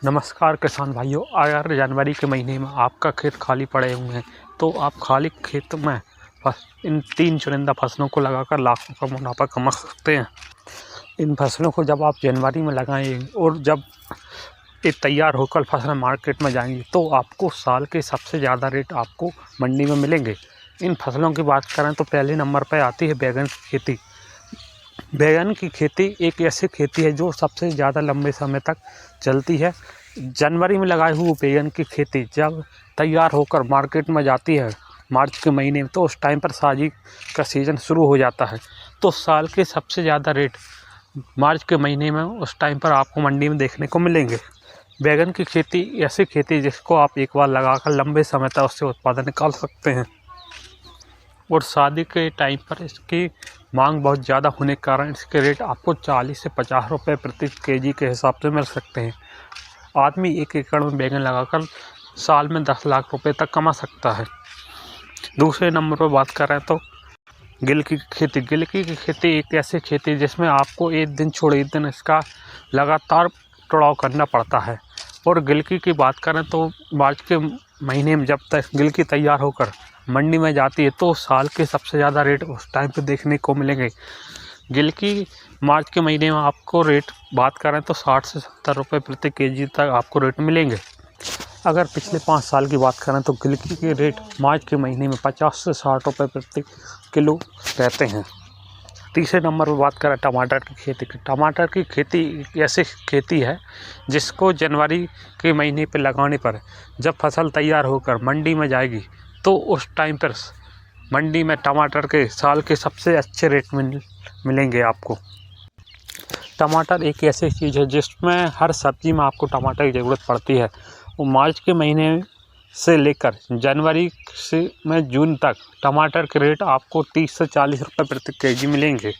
नमस्कार किसान भाइयों। अगर जनवरी के महीने में आपका खेत खाली पड़े हुए हैं तो आप खाली खेत में इन 3 चुनिंदा फसलों को लगाकर लाखों का मुनाफा कमा सकते हैं। इन फसलों को जब आप जनवरी में लगाएंगे और जब ये तैयार होकर फसल मार्केट में जाएंगी तो आपको साल के सबसे ज़्यादा रेट आपको मंडी में मिलेंगे। इन फसलों की बात करें तो पहले नंबर पर आती है बैगन की खेती। बैगन की खेती एक ऐसी खेती है जो सबसे ज़्यादा लंबे समय तक चलती है। जनवरी में लगाए हुए बैगन की खेती जब तैयार होकर मार्केट में जाती है मार्च के महीने में, तो उस टाइम पर साजी का सीज़न शुरू हो जाता है। तो साल के सबसे ज़्यादा रेट मार्च के महीने में उस टाइम पर आपको मंडी में देखने को मिलेंगे। बैगन की खेती ऐसी खेती जिसको आप एक बार लगाकर लंबे समय तक उससे उत्पादन निकाल सकते हैं और शादी के टाइम पर इसकी मांग बहुत ज़्यादा होने के कारण इसके रेट आपको 40 से 50 रुपये प्रति केजी के हिसाब से मिल सकते हैं। आदमी 1 एकड़ में बैगन लगाकर साल में 10 लाख रुपए तक कमा सकता है। दूसरे नंबर पर बात करें तो गिलकी की खेती। गिलकी की खेती एक ऐसी खेती जिसमें आपको एक दिन छोड़ एक दिन इसका लगातार तोड़ाव करना पड़ता है। और गिलकी की बात करें तो मार्च के महीने में जब तक गिलकी तैयार होकर मंडी में जाती है तो साल के सबसे ज़्यादा रेट उस टाइम पे देखने को मिलेंगे। गिलकी मार्च के महीने में आपको रेट बात करें तो 60 से 70 रुपये प्रति केजी तक आपको रेट मिलेंगे। अगर पिछले 5 साल की बात करें तो गिलकी के रेट मार्च के महीने में 50 से 60 रुपये प्रति किलो रहते हैं। तीसरे नंबर पर बात करें टमाटर की खेती की। टमाटर की खेती एक ऐसी खेती है जिसको जनवरी के महीने पर लगाने पर जब फसल तैयार होकर मंडी में जाएगी तो उस टाइम पर मंडी में टमाटर के साल के सबसे अच्छे रेट मिलेंगे आपको। टमाटर एक ऐसी चीज़ है जिसमें हर सब्ज़ी में आपको टमाटर की ज़रूरत पड़ती है। और मार्च के महीने से लेकर जनवरी से जून तक टमाटर के रेट आपको 30 से 40 रुपये प्रति केजी मिलेंगे।